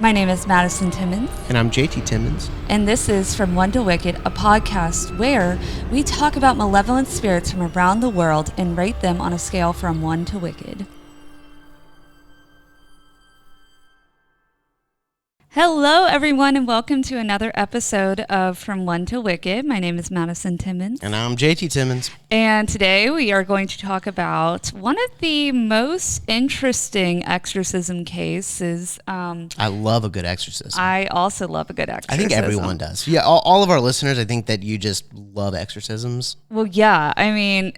My name is Madison Timmons. And I'm JT Timmons. And this is From One to Wicked, a podcast where we talk about malevolent spirits from around the world and rate them on a scale from 1 to wicked. Hello, everyone, and welcome to another episode of From One to Wicked. My name is Madison Timmons. And I'm JT Timmons. And today we are going to talk about one of the most interesting exorcism cases. I love a good exorcism. I also love a good exorcism. I think everyone does. Yeah, all of our listeners, I think that you just love exorcisms. Well, yeah. I mean,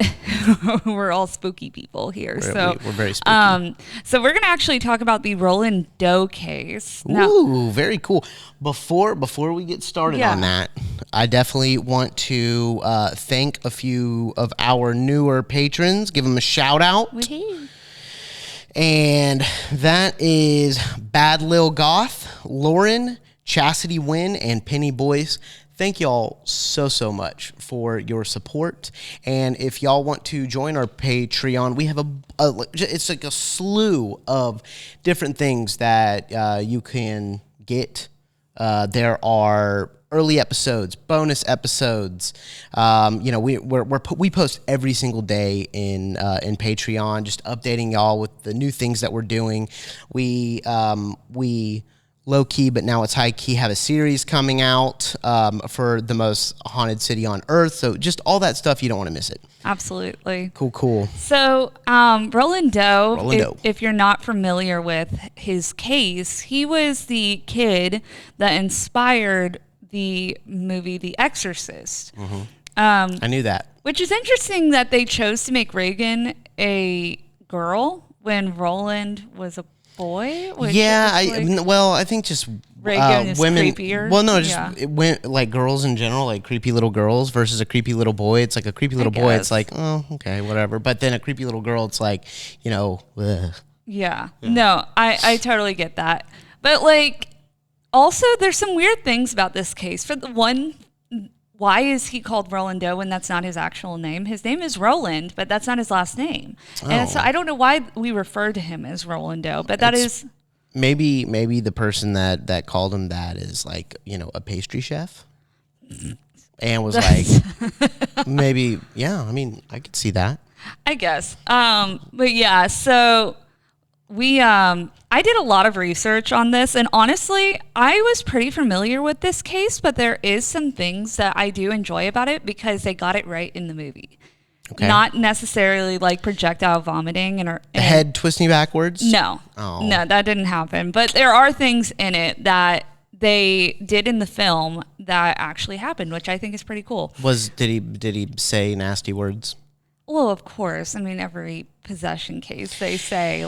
we're all spooky people here. We're very spooky. So we're going to actually talk about the Roland Doe case. Ooh, very cool. Before we get started on that, I definitely want to thank a few of our newer patrons, give them a shout out. Wee-hoo. And that is Bad Lil Goth, Lauren, Chastity Wynn, and Penny Boyce. Thank y'all so much for your support. And if y'all want to join our Patreon, we have it's like a slew of different things that you can get. There are early episodes, bonus episodes. We post every single day in Patreon, just updating y'all with the new things that we're doing. We low key, but now it's high key, have a series coming out for the most haunted city on earth. So just all that stuff, you don't want to miss it. Absolutely. Cool. So Roland Doe, if you're not familiar with his case, he was the kid that inspired the movie The Exorcist. Mm-hmm. I knew that. Which is interesting that they chose to make Reagan a girl when Roland was a boy. I think just Reagan is women, creepier. Well, no, it went like girls in general, like creepy little girls versus a creepy little boy. It's like a creepy little boy. It's like, oh, okay, whatever. But then a creepy little girl, it's like, ugh. Yeah. No, I totally get that. But like, also there's some weird things about this case. For the one, why is he called Roland Doe when that's not his actual name? His name is Roland, but that's not his last name. Oh. And so I don't know why we refer to him as Roland Doe, but is... Maybe the person that called him that is like, a pastry chef. And was like, maybe, I mean, I could see that. I guess. But yeah, so I did a lot of research on this, and honestly, I was pretty familiar with this case, but there is some things that I do enjoy about it because they got it right in the movie. Okay. Not necessarily like projectile vomiting and head twisting backwards. No, that didn't happen. But there are things in it that they did in the film that actually happened, which I think is pretty cool. Did he say nasty words? Well, of course. I mean, every possession case they say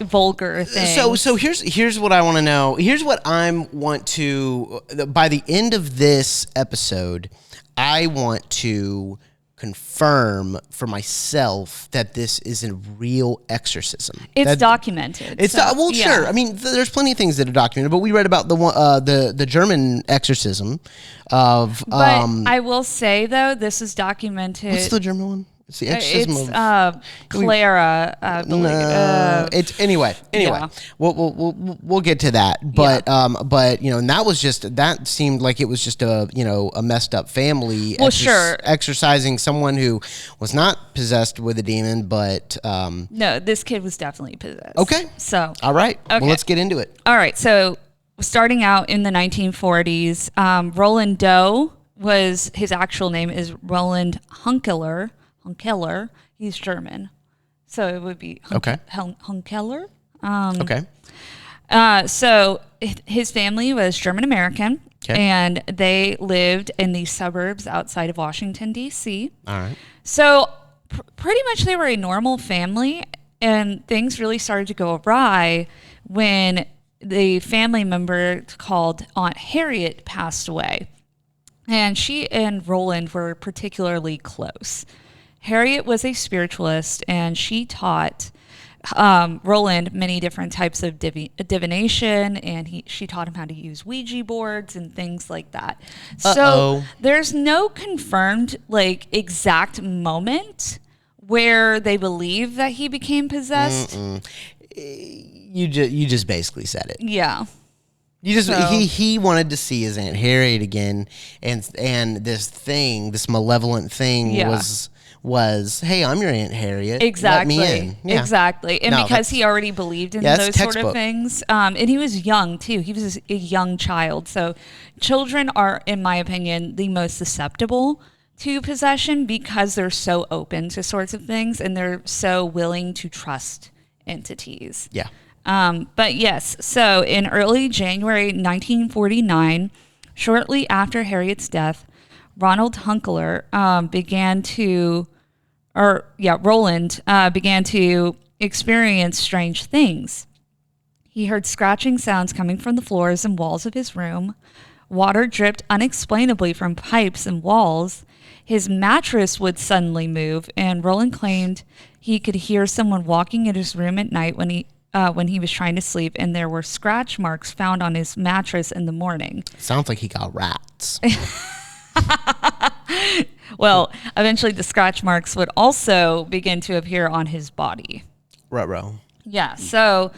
vulgar things. So here's what I want to know. Here's what want to. By the end of this episode, I want to confirm for myself that this is a real exorcism. It's documented. Sure. I mean, there's plenty of things that are documented, but we read about the German exorcism of. But I will say though, this is documented. What's the German one? It's the exorcism of Clara. It's anyway. Yeah. We'll get to that. But and that seemed like it was just a messed up family. Exorcising someone who was not possessed with a demon, but no, this kid was definitely possessed. Okay. So all right. Okay. Well, let's get into it. All right. So starting out in the 1940s, Roland Doe his actual name is Roland Hunkeler. He's German, so it would be Hunkeler. So his family was German American, and they lived in the suburbs outside of Washington D.C. All right. So pretty much they were a normal family, and things really started to go awry when the family member called Aunt Harriet passed away, and she and Roland were particularly close. Harriet was a spiritualist, and she taught Roland many different types of divination, and she taught him how to use Ouija boards and things like that. So there's no confirmed exact moment where they believe that he became possessed. You just basically said it. Yeah. He wanted to see his Aunt Harriet again, and this malevolent thing was, hey, I'm your Aunt Harriet. Exactly. Let me in. Yeah. Exactly. And because he already believed in those sort of things, and he was young too. He was a young child. So children are, in my opinion, the most susceptible to possession because they're so open to sorts of things and they're so willing to trust entities. Yeah. But yes, so in early January 1949, shortly after Harriet's death, Roland began to experience strange things. He heard scratching sounds coming from the floors and walls of his room. Water dripped unexplainably from pipes and walls. His mattress would suddenly move, and Roland claimed he could hear someone walking in his room at night when he was trying to sleep, and there were scratch marks found on his mattress in the morning. Sounds like he got rats. Well, eventually the scratch marks would also begin to appear on his body. Ruh-roh. Yeah, so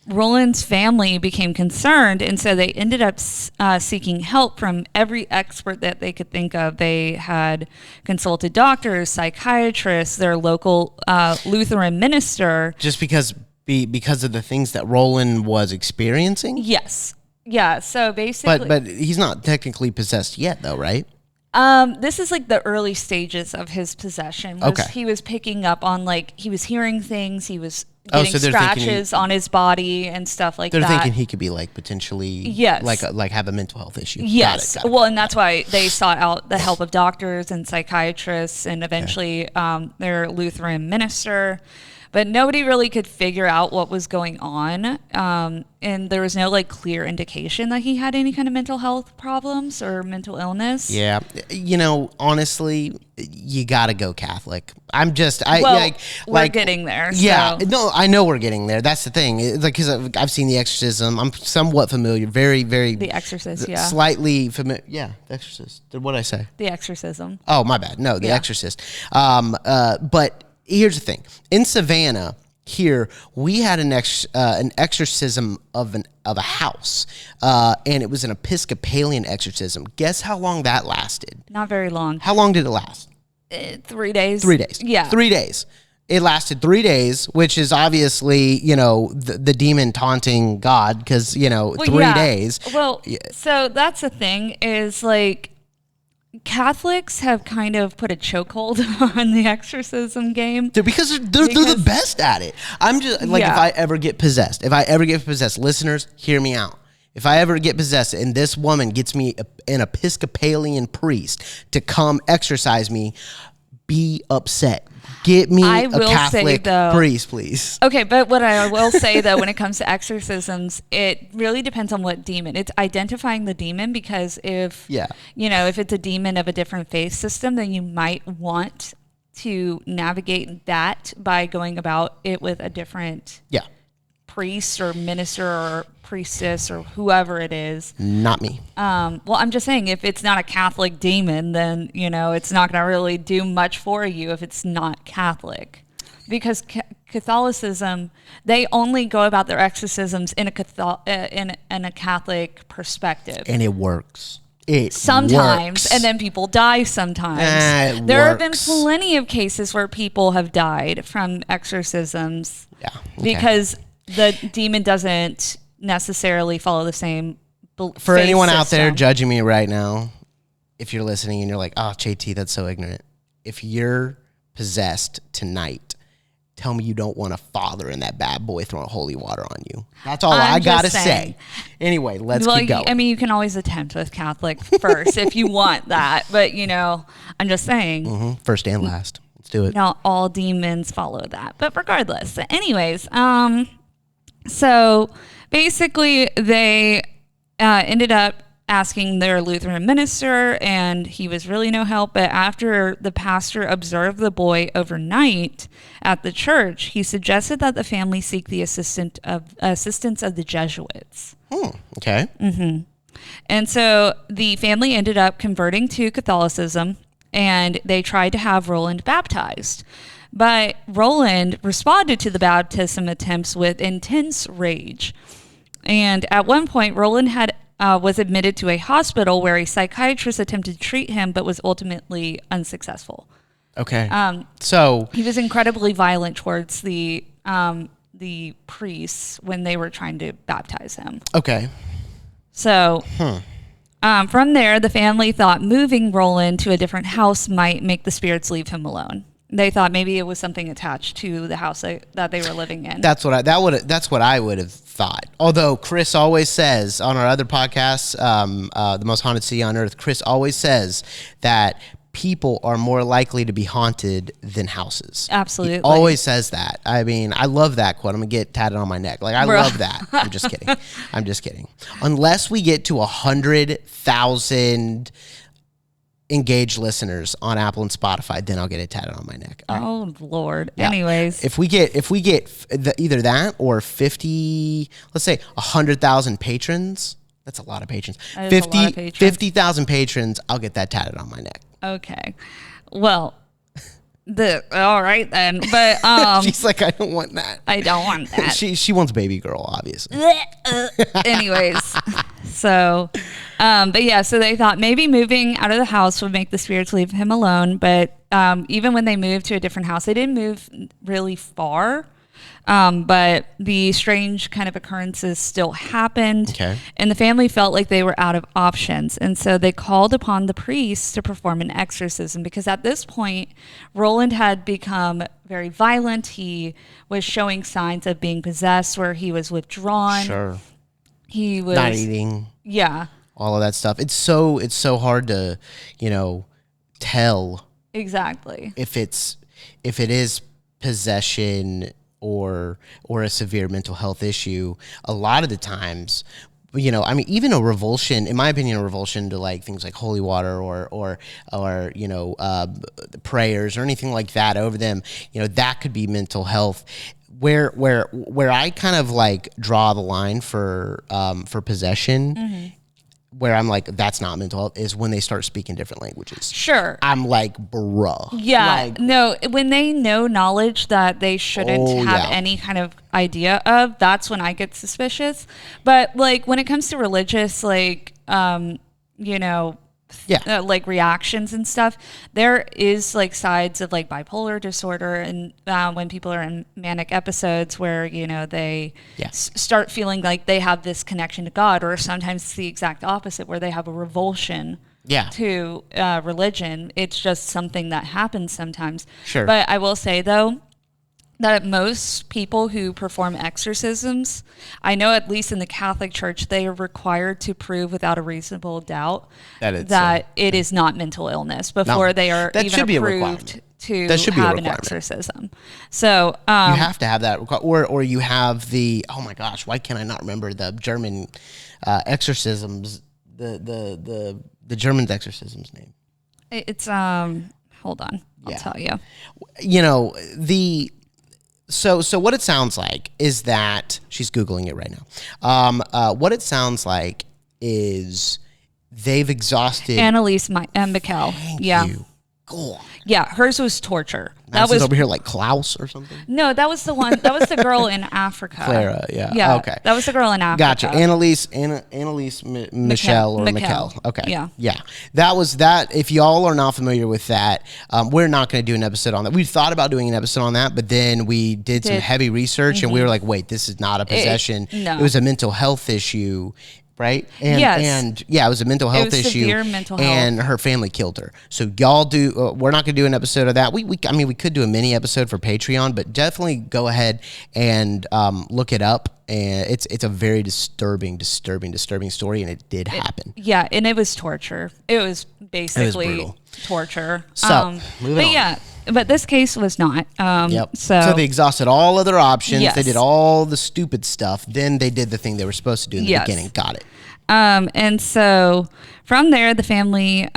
Roland's family became concerned, and so they ended up seeking help from every expert that they could think of. They had consulted doctors, psychiatrists, their local Lutheran minister. Just because of the things that Roland was experiencing? Yes. Yeah, so basically... But he's not technically possessed yet, though, right? This is like the early stages of his possession. He was picking up on, like, he was hearing things, he was getting scratches on his body and stuff like that. They're thinking he could be, like, potentially, like have a mental health issue. Yes. Got it. Well, and that's why they sought out the help of doctors and psychiatrists and eventually their Lutheran minister. But nobody really could figure out what was going on. And there was no like clear indication that he had any kind of mental health problems or mental illness. Yeah. Honestly, you got to go Catholic. We're getting there. Yeah. So. No, I know we're getting there. That's the thing. Because I've seen The Exorcism. I'm somewhat familiar. Very, very. The Exorcist, yeah. Slightly familiar. Yeah, The Exorcist. What did I say? The Exorcism. Oh, my bad. No, The Exorcist. But here's the thing. In Savannah, here we had an exorcism of a house, and it was an Episcopalian exorcism. Guess how long that lasted? Not very long. How long did it last? 3 days. 3 days. Yeah. 3 days. It lasted 3 days, which is obviously, the demon taunting God because, 3 days. Well, so that's the thing is like, Catholics have kind of put a chokehold on the exorcism game. Because they're the best at it. I'm just like, if I ever get possessed, listeners, hear me out. If I ever get possessed and this woman gets me an Episcopalian priest to come exorcise me, be upset. Get me a Catholic priest, please. Okay, but what I will say, though, when it comes to exorcisms, it really depends on what demon. It's identifying the demon because if it's a demon of a different faith system, then you might want to navigate that by going about it with a different priest or minister or priestess or whoever it is. Not me. Well, I'm just saying, if it's not a Catholic demon, then, it's not going to really do much for you if it's not Catholic. Because Catholicism, they only go about their exorcisms in a Catholic perspective. And it works. Sometimes, and then people die sometimes. There have been plenty of cases where people have died from exorcisms because the demon doesn't necessarily follow the same for anyone out there judging me right now, if you're listening and you're like, oh, JT, that's so ignorant. If you're possessed tonight, tell me you don't want a father in that bad boy throwing holy water on you. That's all I gotta say. Anyway, let's keep going. I mean, you can always attempt with Catholic first if you want that, but I'm just saying. First and last. Let's do it. Not all demons follow that, but regardless. Anyways, so basically, they ended up asking their Lutheran minister, and he was really no help. But after the pastor observed the boy overnight at the church, he suggested that the family seek the assistance of the Jesuits. Okay. And so the family ended up converting to Catholicism, and they tried to have Roland baptized. But Roland responded to the baptism attempts with intense rage. And at one point, Roland was admitted to a hospital where a psychiatrist attempted to treat him, but was ultimately unsuccessful. Okay. So he was incredibly violent towards the priests when they were trying to baptize him. Okay. So from there, the family thought moving Roland to a different house might make the spirits leave him alone. They thought maybe it was something attached to the house that they were living in. That's what I would have thought. Although Chris always says on our other podcasts, The Most Haunted City on Earth, Chris always says that people are more likely to be haunted than houses. Absolutely. He always says that. I mean, I love that quote. I'm going to get tatted on my neck. Like, I love that. I'm just kidding. I'm just kidding. Unless we get to 100,000 engaged listeners on Apple and Spotify, then I'll get it tatted on my neck. Oh Lord. Yeah. Anyways, if we get either that or 100,000 patrons, that's a lot of patrons. 50,000 patrons, I'll get that tatted on my neck. Okay. Well, all right then. But she's like, I don't want that. I don't want that. she wants baby girl, obviously. Anyways, so but yeah, so they thought maybe moving out of the house would make the spirits leave him alone, but even when they moved to a different house, they didn't move really far. But the strange kind of occurrences still happened, and the family felt like they were out of options. And so they called upon the priests to perform an exorcism, because at this point, Roland had become very violent. He was showing signs of being possessed, where he was withdrawn. Sure. He was not eating. Yeah. All of that stuff. It's so hard to, tell. Exactly. If it is possession or a severe mental health issue. A lot of the times, even a revulsion, in my opinion, a revulsion to like things like holy water or prayers or anything like that over them, that could be mental health. Where I kind of like draw the line for possession, where I'm like, that's not mental health, is when they start speaking different languages. Sure. I'm like, bruh. Yeah. No, when they know knowledge that they shouldn't have any kind of idea of, that's when I get suspicious. But like when it comes to religious, like, like reactions and stuff, there is like sides of like bipolar disorder, and when people are in manic episodes where they start feeling like they have this connection to God, or sometimes it's the exact opposite, where they have a revulsion to religion. It's just something that happens sometimes. Sure. But I will say though, that most people who perform exorcisms, I know at least in the Catholic Church, they are required to prove without a reasonable doubt that it is not mental illness before they are even approved to have an exorcism. So you have to have that, or you have the, oh my gosh, why can I not remember the German exorcisms? The German exorcism's name. It's hold on, I'll tell you. So what it sounds like is that she's Googling it right now. What it sounds like is they've exhausted Annalise Mikel. Thank you. Cool. Yeah, hers was torture. That was over here like Klaus or something. No, that was the one. That was the girl in Africa. Clara, yeah. Yeah. Okay. That was the girl in Africa. Gotcha. Annalise Michelle or Mikel. Okay. Yeah. That was that. If y'all are not familiar with that, we're not going to do an episode on that. We thought about doing an episode on that, but then we did some heavy research and we were like, wait, this is not a possession. No. It was a mental health issue. Right? And it was a mental health issue. Severe mental health. And her family killed her. So y'all do, we're not going to do an episode of that. We we could do a mini episode for Patreon, but definitely go ahead and look it up. And it's a very disturbing story, and it did happen. And it was torture. It was basically torture. So, moving on. Yeah, but this case was not. So they exhausted all other options. Yes. They did all the stupid stuff. Then they did the thing they were supposed to do in the beginning. Got it. And so from there, the family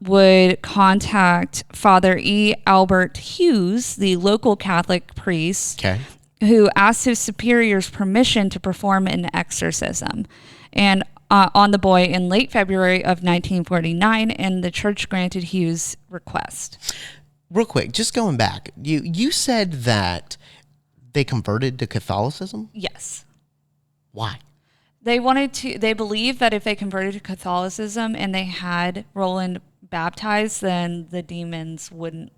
would contact Father E. Albert Hughes, the local Catholic priest, who asked his superior's permission to perform an exorcism and on the boy in late February of 1949, and the church granted Hughes' request. Real quick, just going back, you said that they converted to Catholicism? Yes. Why? They believed that if they converted to Catholicism and they had Roland baptized, then the demons wouldn't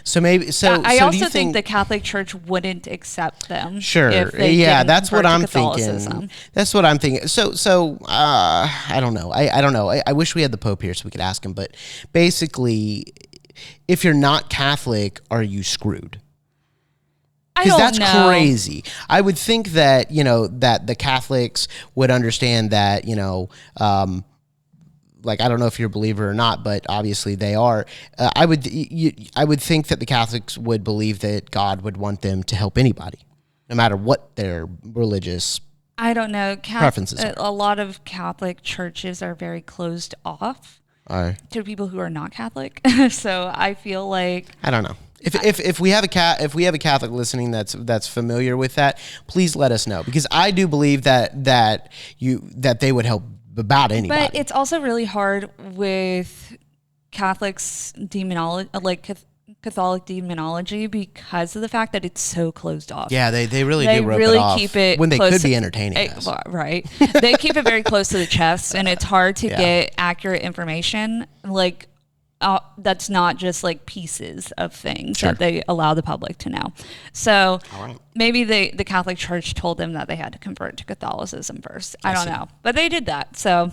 So maybe I do also you think the Catholic Church wouldn't accept them. Sure. If they Yeah, didn't that's what convert to I'm thinking. Catholicism. That's what I'm thinking. So I don't know. I don't know. I wish we had the Pope here so we could ask him. But basically, if you're not Catholic, are you screwed? Because that's crazy. I would think that, that the Catholics would understand that, like, I don't know if you're a believer or not, but obviously they are. I would think that the Catholics would believe that God would want them to help anybody, no matter what their religious preferences are. A lot of Catholic churches are very closed off to people who are not Catholic. So I feel like, I don't know. If we have a Catholic listening that's familiar with that, please let us know, because I do believe that they would help about anybody. But it's also really hard with Catholics demonology, like Catholic demonology, because of the fact that it's so closed off. Yeah, they really do rope it off keep it when they close could be entertaining us. Right. They keep it very close to the chest, and it's hard to get accurate information. Like, that's not just like pieces of things that they allow the public to know. So maybe the Catholic Church told them that they had to convert to Catholicism first. I don't know, but they did that. So,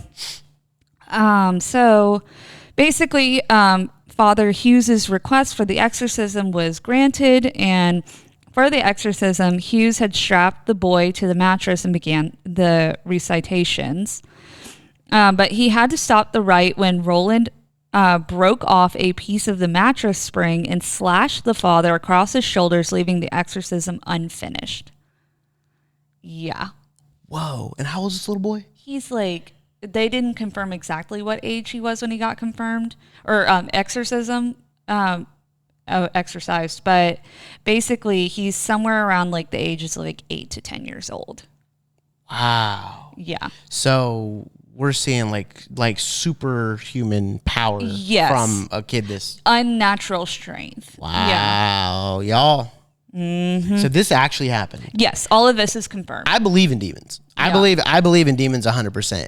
basically, Father Hughes's request for the exorcism was granted, and for the exorcism, Hughes had strapped the boy to the mattress and began the recitations. But he had to stop the rite when Roland broke off a piece of the mattress spring and slashed the father across his shoulders, leaving the exorcism unfinished. Yeah. Whoa. And how old is this little boy? He's like, they didn't confirm exactly what age he was when he got confirmed or exorcised, but basically he's somewhere around like the ages of like 8 to 10 years old. Wow. Yeah. So we're seeing like superhuman power from a kid this unnatural strength. Wow, y'all. Mm-hmm. So this actually happened. Yes, all of this is confirmed. I believe in demons. I believe in demons 100%.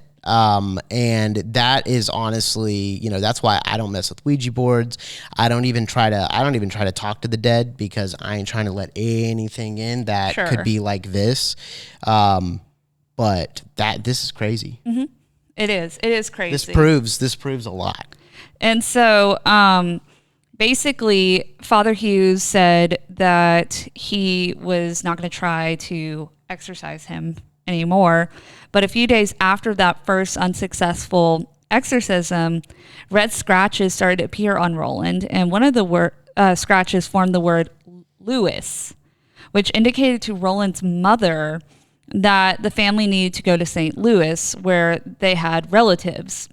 And that is honestly, that's why I don't mess with Ouija boards. I don't even try to talk to the dead, because I ain't trying to let anything in that could be like this. But this is crazy. Mm-hmm. It is crazy. This proves a lot. And so, basically, Father Hughes said that he was not going to try to exorcise him anymore. But a few days after that first unsuccessful exorcism, red scratches started to appear on Roland, and one of the scratches formed the word Louis, which indicated to Roland's mother that the family needed to go to St. Louis, where they had relatives.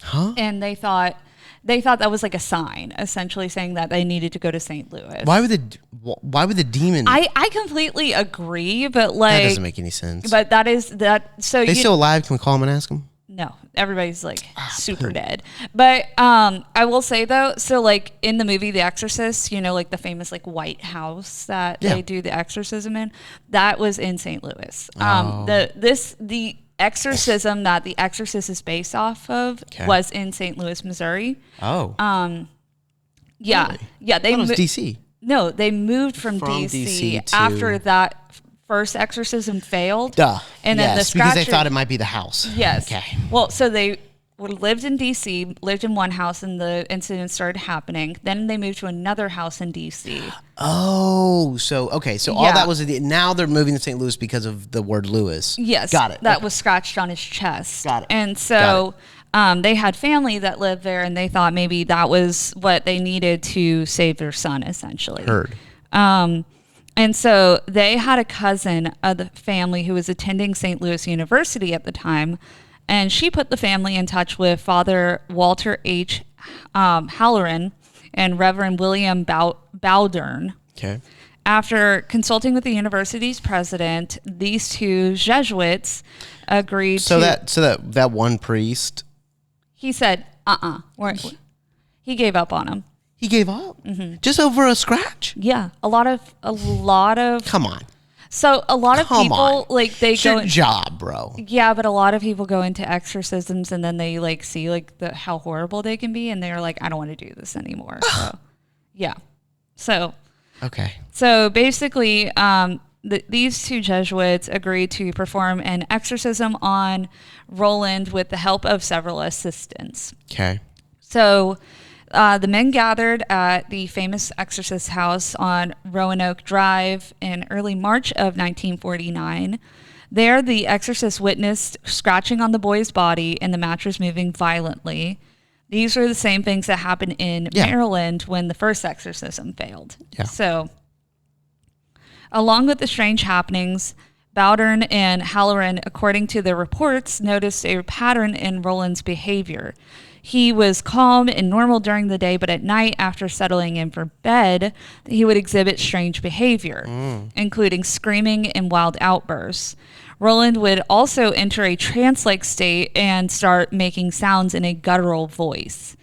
Huh? And they thought that was like a sign, essentially saying that they needed to go to St. Louis. Why would the demon? I completely agree, but like that doesn't make any sense. But that is that. So they still alive? Can we call them and ask them? No, everybody's like super dead. But I will say though, so like in the movie The Exorcist, like the famous like White House that they do the exorcism in, that was in St. Louis. The exorcism that The Exorcist is based off of was in St. Louis, Missouri. Oh. Yeah. Really? Yeah. They was DC. No, they moved from DC after that first exorcism failed. Duh. And then because they thought it might be the house. Yes. Okay. Well, so they lived in DC, lived in one house, and the incident started happening. Then they moved to another house in DC. Oh, so okay. So all that was now they're moving to St. Louis because of the word Louis. Yes. Got it. That was scratched on his chest. Got it. And so they had family that lived there, and they thought maybe that was what they needed to save their son, essentially. Heard. And so they had a cousin of the family who was attending St. Louis University at the time, and she put the family in touch with Father Walter H. Halloran and Reverend William Bowdern. Okay. After consulting with the university's president, these two Jesuits agreed so that one priest, he said, he gave up on him. He gave up? Mm-hmm. Just over a scratch? Yeah, a lot of. Come on. So a lot of Come people on. like they It's go. your job, bro. Yeah, but a lot of people go into exorcisms and then they like see like how horrible they can be, and they're like, I don't want to do this anymore. So, yeah. Okay. So basically, these two Jesuits agreed to perform an exorcism on Roland with the help of several assistants. Okay. So the men gathered at the famous Exorcist house on Roanoke Drive in early March of 1949. There, the exorcist witnessed scratching on the boy's body and the mattress moving violently. These were the same things that happened in Maryland when the first exorcism failed. Yeah. So, along with the strange happenings, Bowdern and Halloran, according to their reports, noticed a pattern in Roland's behavior. He was calm and normal during the day, but at night, after settling in for bed, he would exhibit strange behavior, including screaming and wild outbursts. Roland would also enter a trance-like state and start making sounds in a guttural voice.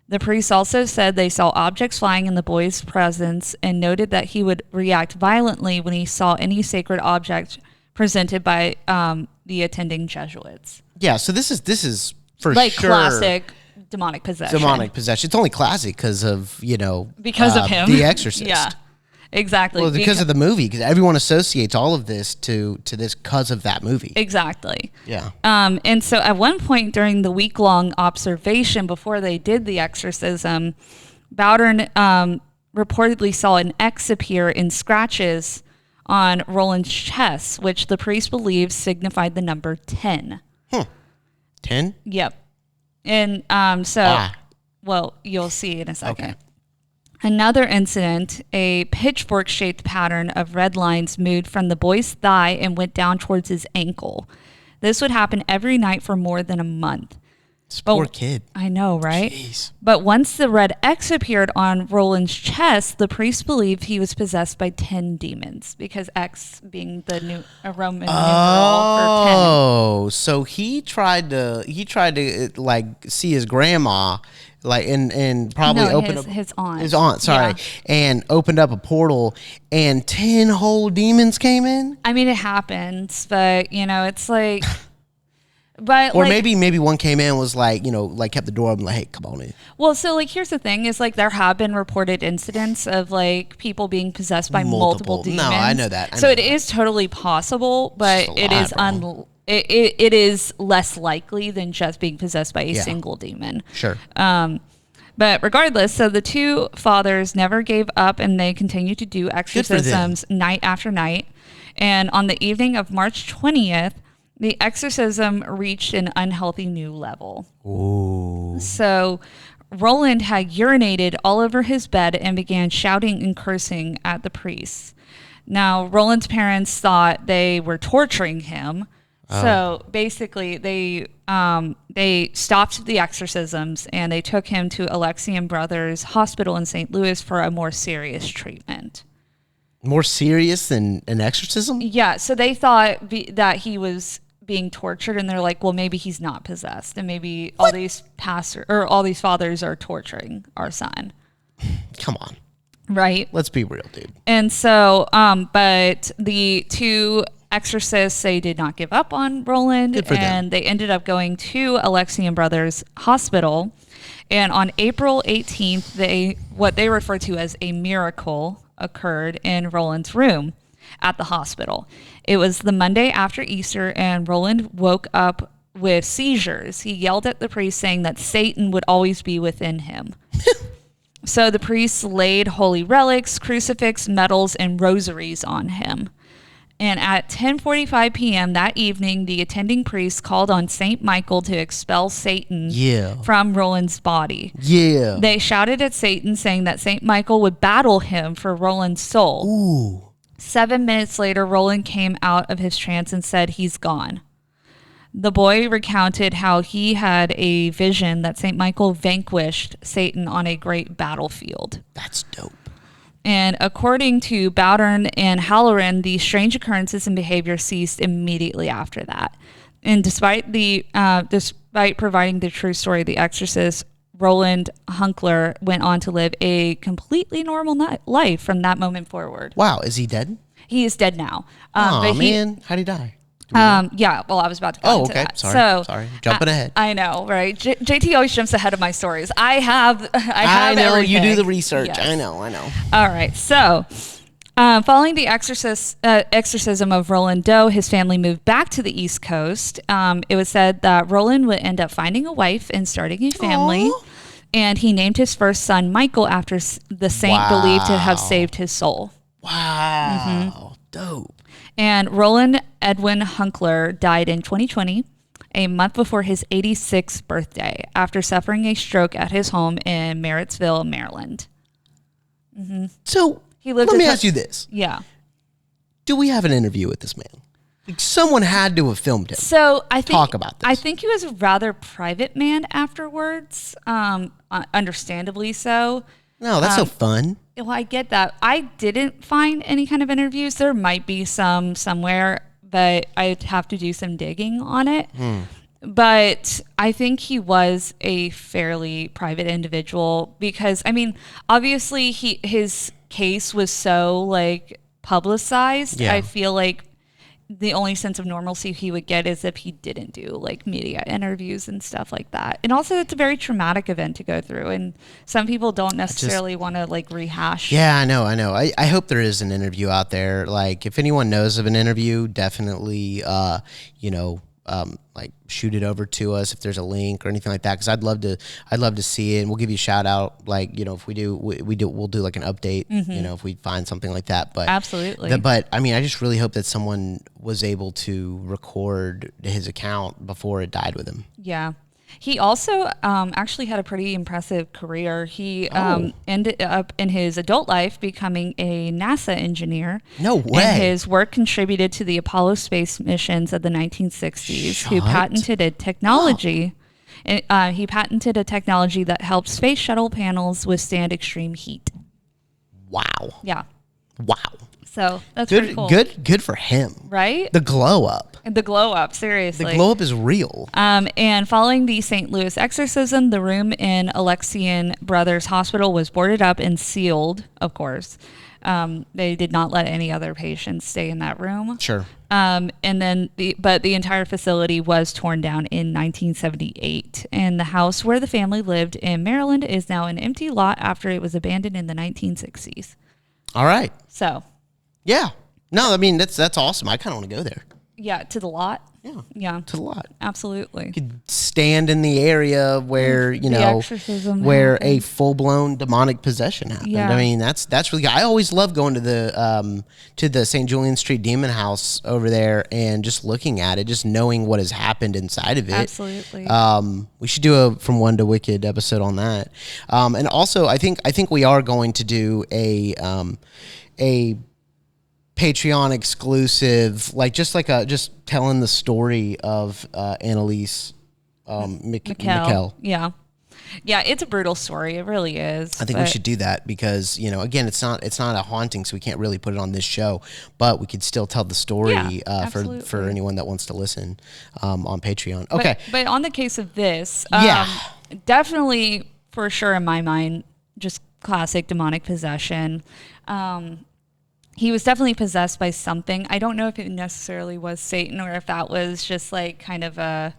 The priests also said they saw objects flying in the boy's presence and noted that he would react violently when he saw any sacred object presented by the attending Jesuits. Yeah, so this is for like sure classic demonic possession. demonic possession. It's only classic because of because of him, The Exorcist. Yeah, exactly. Well, because of the movie, because everyone associates all of this to this because of that movie. Exactly. Yeah. And so at one point during the week-long observation before they did the exorcism, Bowdern reportedly saw an X appear in scratches on Roland's chest, which the priest believed signified the number 10. 10? Yep. And well, you'll see in a second. Okay. Another incident, a pitchfork-shaped pattern of red lines moved from the boy's thigh and went down towards his ankle. This would happen every night for more than a month. This poor kid. I know, right? Jeez. But once the red X appeared on Roland's chest, the priest believed he was possessed by 10 demons, because X being the Roman numeral for 10. Oh, so he tried to like see his grandma, like and probably open up his aunt. His aunt, sorry, and opened up a portal, and 10 whole demons came in. I mean, it happens, but it's like. But or maybe one came in and was like, kept the door open, like, hey, come on in. Well, so here's the thing is there have been reported incidents of people being possessed by multiple demons. No, I know that. It is totally possible, but it is less likely than just being possessed by a single demon. Sure. But regardless, so the two fathers never gave up, and they continued to do exorcisms night after night. And on the evening of March 20th, the exorcism reached an unhealthy new level. Ooh. So Roland had urinated all over his bed and began shouting and cursing at the priests. Now, Roland's parents thought they were torturing him. So basically, they stopped the exorcisms and they took him to Alexian Brothers Hospital in St. Louis for a more serious treatment. More serious than an exorcism? Yeah, so they thought that he was being tortured, and they're like, well, maybe he's not possessed, and maybe all these fathers are torturing our son. Come on. Right? Let's be real, dude. And so, but the two exorcists, they did not give up on Roland, and they ended up going to Alexian Brothers Hospital. And on April 18th, what they refer to as a miracle occurred in Roland's room at the hospital. It was the Monday after Easter, and Roland woke up with seizures. He yelled at the priest, saying that Satan would always be within him. So the priests laid holy relics, crucifix, medals, and rosaries on him. And at 10:45 p.m. that evening, the attending priest called on St. Michael to expel Satan from Roland's body. Yeah. They shouted at Satan, saying that St. Michael would battle him for Roland's soul. Ooh. 7 minutes later, Roland came out of his trance and said he's gone. The boy recounted how he had a vision that St. Michael vanquished Satan on a great battlefield. That's dope. And according to Bowdern and Halloran, the strange occurrences and behavior ceased immediately after that. And despite providing the true story of The Exorcist, Roland Hunkler went on to live a completely normal life from that moment forward. Wow, is he dead? He is dead now. Oh, man. How'd he die? Yeah, well, I was about to go into that. Sorry. Jumping ahead. I know, right? JT always jumps ahead of my stories. I know everything. You do the research. Yes. I know. All right. So, following the exorcism of Roland Doe, his family moved back to the East Coast. It was said that Roland would end up finding a wife and starting a family. Aww. And he named his first son Michael after the saint believed to have saved his soul. Wow. Dope. And Roland Edwin Hunkler died in 2020, a month before his 86th birthday, after suffering a stroke at his home in Marrittsville, Maryland. Mm-hmm. So let me ask you this. Yeah. Do we have an interview with this man? Like, someone had to have filmed him. So I think talk about this. I think he was a rather private man afterwards, understandably so. No, that's so fun. Well, I get that. I didn't find any kind of interviews. There might be some somewhere, but I'd have to do some digging on it. But I think he was a fairly private individual because, I mean, obviously his case was so like publicized. Yeah. I feel like the only sense of normalcy he would get is if he didn't do like media interviews and stuff like that. And also it's a very traumatic event to go through. And some people don't necessarily want to like rehash. Yeah, I know. I hope there is an interview out there. Like if anyone knows of an interview, definitely, like shoot it over to us if there's a link or anything like that. Cause I'd love to see it, and we'll give you a shout out. Like, if we'll do like an update, if we find something like that, but absolutely. But I mean, I just really hope that someone was able to record his account before it died with him. Yeah. He also actually had a pretty impressive career. He ended up in his adult life becoming a NASA engineer. No way. And his work contributed to the Apollo space missions of the 1960s. Who patented a technology. He patented a technology that helps space shuttle panels withstand extreme heat. Wow. Yeah. Wow. So that's good, pretty cool. Good for him. Right? The glow up. The glow up, seriously. The glow up is real. And following the St. Louis exorcism, the room in Alexian Brothers Hospital was boarded up and sealed, of course. They did not let any other patients stay in that room. Sure. And then the entire facility was torn down in 1978. And the house where the family lived in Maryland is now an empty lot after it was abandoned in the 1960s. All right. So. Yeah. No, I mean, that's awesome. I kind of want to go there. Yeah, to the lot. Yeah. To the lot. Absolutely. You could stand in the area where, exorcism where happened. a full-blown demonic possession happened. Yeah. I mean, that's really good. I always love going to the St. Julian Street Demon House over there and just looking at it, just knowing what has happened inside of it. Absolutely. We should do a From One to Wicked episode on that. And also, I think we are going to do a Patreon exclusive, just telling the story of Annalise Mikkel. Yeah, it's a brutal story. It really is. I think we should do that because again, it's not a haunting, so we can't really put it on this show, but we could still tell the story for anyone that wants to listen on Patreon. Okay, but on the case of this, definitely for sure in my mind, just classic demonic possession. He was definitely possessed by something. I don't know if it necessarily was Satan or if that was just like kind of a...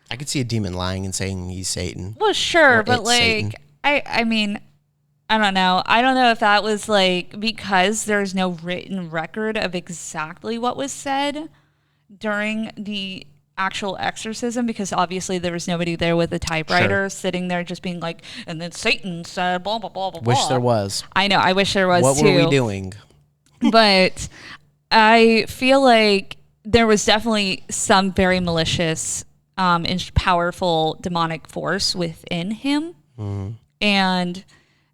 I could see a demon lying and saying he's Satan. Well, sure, but like, I mean, I don't know. I don't know if that was like, because there's no written record of exactly what was said during the actual exorcism, because obviously there was nobody there with a typewriter sitting there just being like, and then Satan said blah, blah, blah, blah, blah. Wish there was. I know, I wish there was too. What were we doing? But I feel like there was definitely some very malicious and powerful demonic force within him. Mm-hmm. And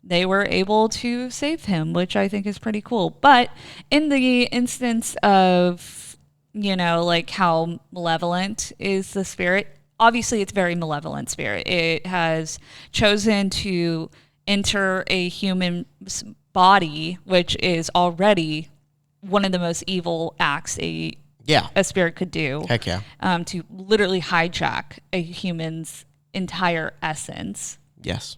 they were able to save him, which I think is pretty cool. But in the instance of, like how malevolent is the spirit, obviously it's a very malevolent spirit. It has chosen to enter a human's body, which is already one of the most evil acts a spirit could do. Heck yeah. To literally hijack a human's entire essence. Yes.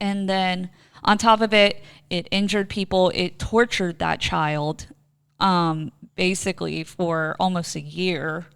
And then on top of it, it injured people. It tortured that child basically for almost a year,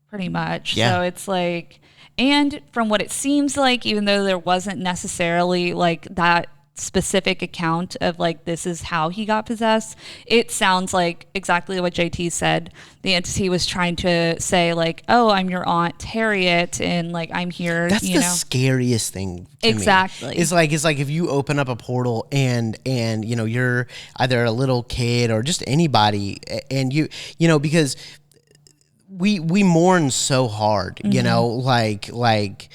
pretty much. Yeah. So it's like, and from what it seems like, even though there wasn't necessarily like that specific account of like this is how he got possessed, it sounds like exactly what JT said. The entity was trying to say like, oh, I'm your Aunt Harriet and like I'm here. That's the scariest thing to exactly me. It's like if you open up a portal and you know you're either a little kid or just anybody, and you know, because we mourn so hard, you know, like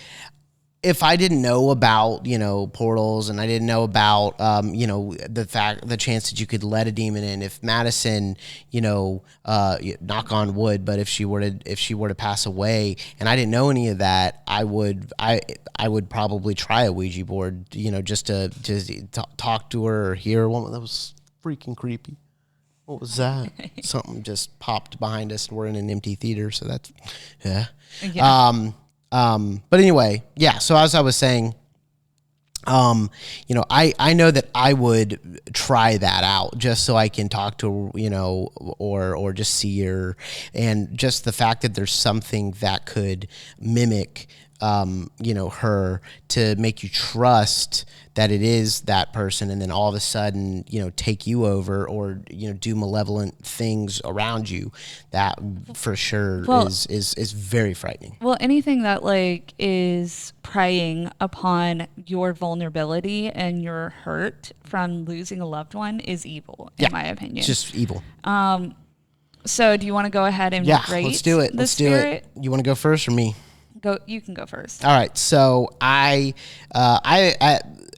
if I didn't know about, you know, portals, and I didn't know about, you know, the chance that you could let a demon in, if Madison, you know, knock on wood, but if she were to pass away, and I didn't know any of that, I would probably try a Ouija board, you know, just to talk to her or hear one. That was freaking creepy. What was that? Something just popped behind us, and we're in an empty theater, so that's, yeah. But anyway, yeah. So as I was saying, you know, I know that I would try that out just so I can talk to her, you know, or just see her, and just the fact that there's something that could mimic, you know, her, to make you trust that it is that person, and then all of a sudden, you know, take you over, or, you know, do malevolent things around you. That for sure is very frightening. Well, anything that like is preying upon your vulnerability and your hurt from losing a loved one is evil, in my opinion. It's just evil. So do you want to go ahead and rate let's do it. Let's do it. You want to go first or me? Go. You can go first. All right. So I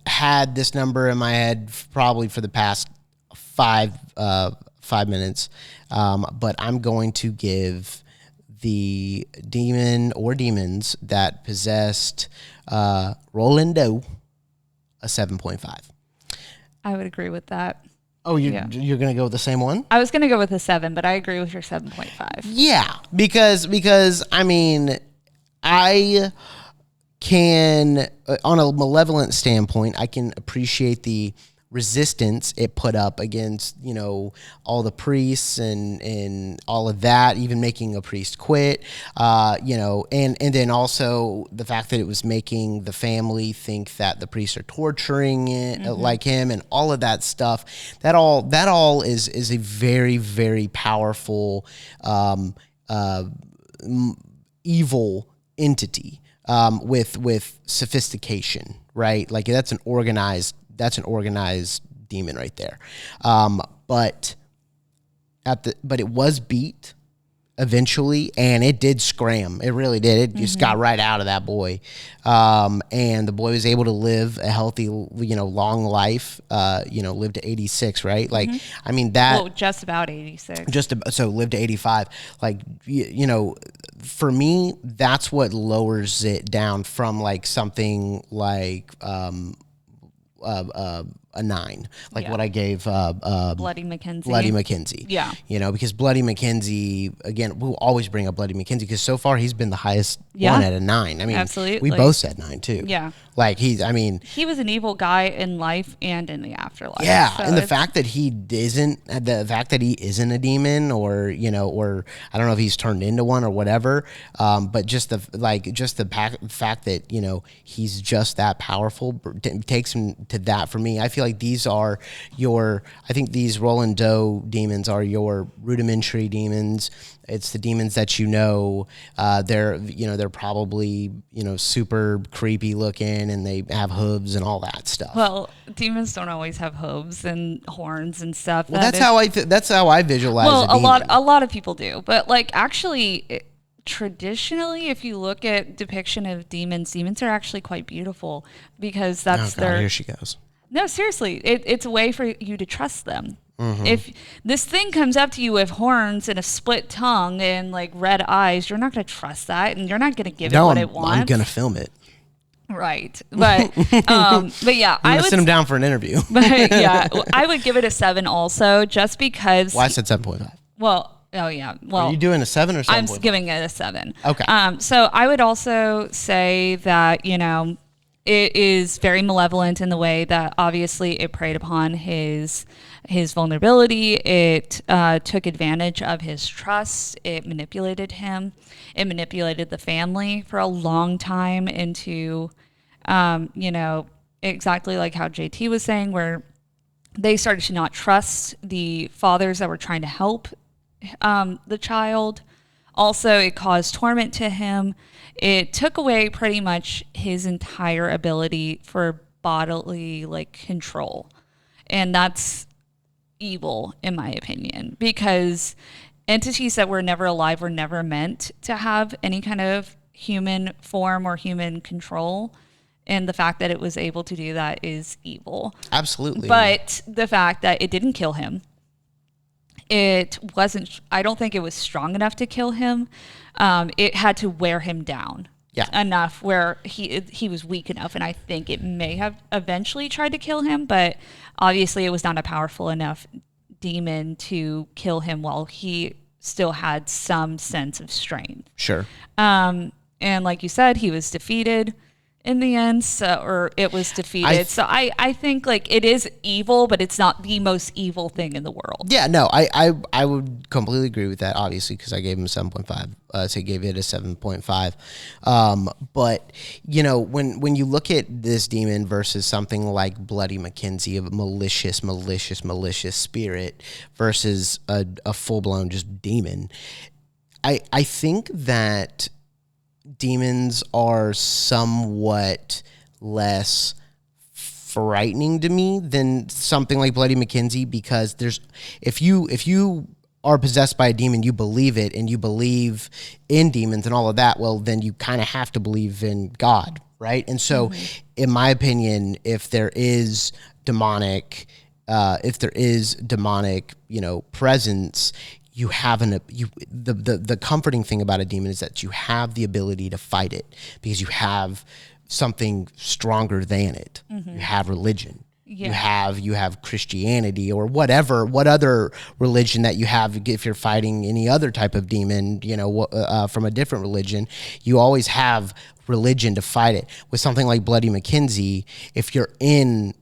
had this number in my head probably for the past 5 minutes, but I'm going to give the demon or demons that possessed Roland a 7.5. I would agree with that. Oh, you're going to go with the same one? I was going to go with a 7, but I agree with your 7.5. Yeah, because I mean, I can, on a malevolent standpoint, I can appreciate the resistance it put up against, you know, all the priests and all of that, even making a priest quit, you know, and then also the fact that it was making the family think that the priests are torturing it, like him, and all of that stuff. That all is a very, very powerful evil entity, with sophistication, right? Like that's an organized demon right there. But it was beat eventually, and it did scram. It really did. It just got right out of that boy. And the boy was able to live a healthy, you know, long life, you know, lived to 86, right? Like, I mean, just about 86. So lived to 85. Like, you know, for me, that's what lowers it down from like something like, a 9, like what I gave Bloody Mackenzie. Bloody Mackenzie. Yeah. You know, because Bloody Mackenzie, again, we'll always bring up Bloody Mackenzie because so far he's been the highest one at a 9. I mean, absolutely. We both said 9 too. Yeah. Like he was an evil guy in life and in the afterlife. Yeah, so and the fact that he isn't a demon, or, you know, or I don't know if he's turned into one or whatever, but just the fact that, you know, he's just that powerful takes him to that. For me, I feel like these Roland Doe demons are your rudimentary demons. It's the demons that, you know, they're probably, you know, super creepy looking, and they have hooves and all that stuff. Well, demons don't always have hooves and horns and stuff. Well, that's how I visualize. Well, a lot of people do, but like actually, traditionally, if you look at depiction of demons are actually quite beautiful, because that's here she goes. No, seriously, it's a way for you to trust them. If this thing comes up to you with horns and a split tongue and like red eyes, you're not going to trust that, and you're not going to give it what it wants. I'm going to film it. Right, but yeah, I would send him down for an interview. But yeah, I would give it a 7 also, just because. Well, I said 7.5. Well, oh yeah. Well, are you doing a 7 or 7.5? I'm giving it a 7. Okay. So I would also say that, you know, it is very malevolent in the way that obviously it preyed upon his his vulnerability. It took advantage of his trust. It manipulated him. It manipulated the family for a long time into, exactly like how JT was saying, where they started to not trust the fathers that were trying to help the child. Also, it caused torment to him. It took away pretty much his entire ability for bodily control. And that's evil, in my opinion, because entities that were never alive were never meant to have any kind of human form or human control. And the fact that it was able to do that is evil. Absolutely. But the fact that it didn't kill him, I don't think it was strong enough to kill him. It had to wear him down enough where he was weak enough. And I think it may have eventually tried to kill him, but obviously it was not a powerful enough demon to kill him while he still had some sense of strength. Sure. And like you said, he was defeated in the end, or it was defeated. So I think it is evil, but it's not the most evil thing in the world. Yeah, no, I would completely agree with that, obviously, because I gave him a 7.5. So I gave it a 7.5. But, when you look at this demon versus something like Bloody Mackenzie, a malicious spirit versus a full-blown just demon, I think that demons are somewhat less frightening to me than something like Bloody Mackenzie, because if you are possessed by a demon, you believe it, and you believe in demons and all of that, well, then you kind of have to believe in God, right? And so, in my opinion, if there is demonic, presence, you have the comforting thing about a demon is that you have the ability to fight it because you have something stronger than it. You have religion. Yeah. You have Christianity or what other religion that you have. If you're fighting any other type of demon, from a different religion, you always have religion to fight it. With something like Bloody Mackenzie, if you're in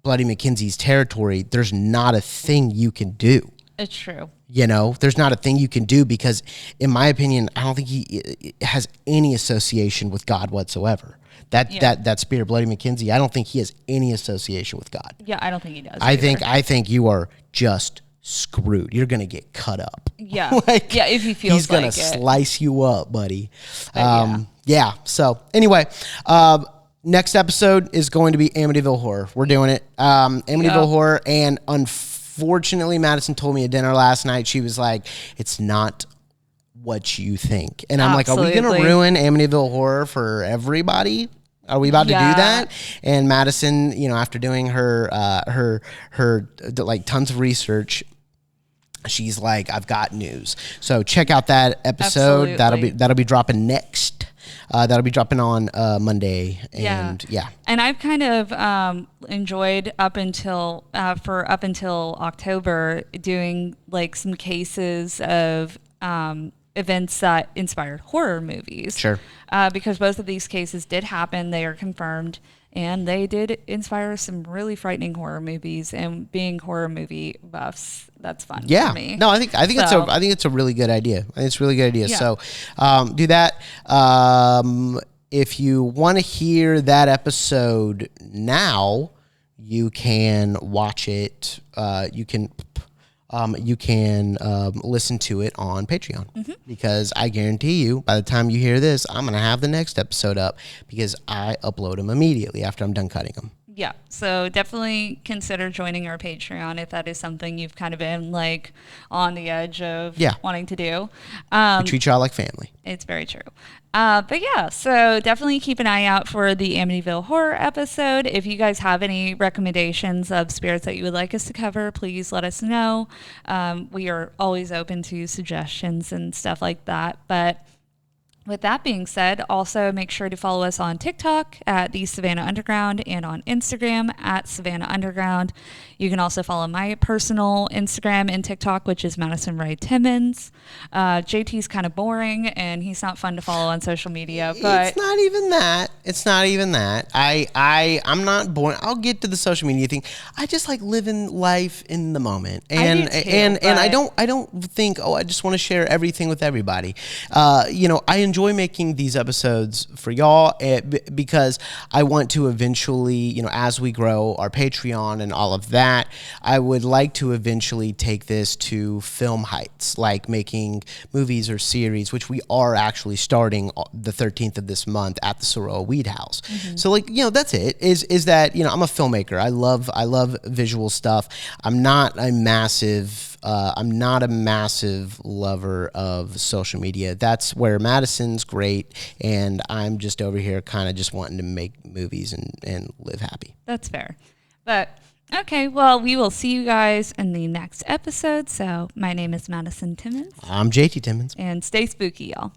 Bloody Mackenzie's territory, there's not a thing you can do. It's true. There's not a thing you can do because, in my opinion, I don't think he has any association with God whatsoever. That spirit, Bloody Mackenzie, I don't think he has any association with God. Yeah, I don't think he does. I think you are just screwed. You're gonna get cut up. Yeah, if he feels he's gonna slice you up, buddy. So anyway, next episode is going to be Amityville Horror. We're doing it. Amityville Horror, and unfortunately, Madison told me at dinner last night, she was like, it's not what you think. And I'm Absolutely. Like, are we going to ruin Amityville Horror for everybody? Are we about to do that? And Madison, after doing her tons of research, she's like, I've got news. So check out that episode. Absolutely. That'll be dropping next. That'll be dropping on Monday. And And I've kind of enjoyed up until October doing some cases of events that inspired horror movies. Sure. Because both of these cases did happen. They are confirmed. And they did inspire some really frightening horror movies, and being horror movie buffs, that's fun for me. No, I think it's a really good idea. I think it's a really good idea. Yeah. So do that. If you want to hear that episode now, you can watch it. You can listen to it on Patreon, because I guarantee you, by the time you hear this, I'm going to have the next episode up because I upload them immediately after I'm done cutting them. Yeah, so definitely consider joining our Patreon if that is something you've kind of been on the edge of wanting to do. We treat y'all like family. It's very true. So definitely keep an eye out for the Amityville Horror episode. If you guys have any recommendations of spirits that you would like us to cover, please let us know. We are always open to suggestions and stuff like that. But With that being said, also make sure to follow us on TikTok at the Savannah Underground and on Instagram at Savannah Underground. You can also follow my personal Instagram and TikTok, which is Madison Ray Timmons. JT's kind of boring and he's not fun to follow on social media, but it's not even that. It's not even that. I'm not boring. I'll get to the social media thing. I just like living life in the moment, and I do too, and I don't think I just want to share everything with everybody. I enjoy making these episodes for y'all because I want to eventually, as we grow our Patreon and all of that, I would like to eventually take this to film heights, like making movies or series, which we are actually starting the 13th of this month at the Soroa Weed House. Mm-hmm. So that's it, is that, I'm a filmmaker. I love visual stuff. I'm not a massive lover of social media. That's where Madison's great, and I'm just over here kind of just wanting to make movies and live happy. That's fair. But okay, well, we will see you guys in the next episode. So my name is Madison Timmons. I'm JT Timmons. And stay spooky, y'all.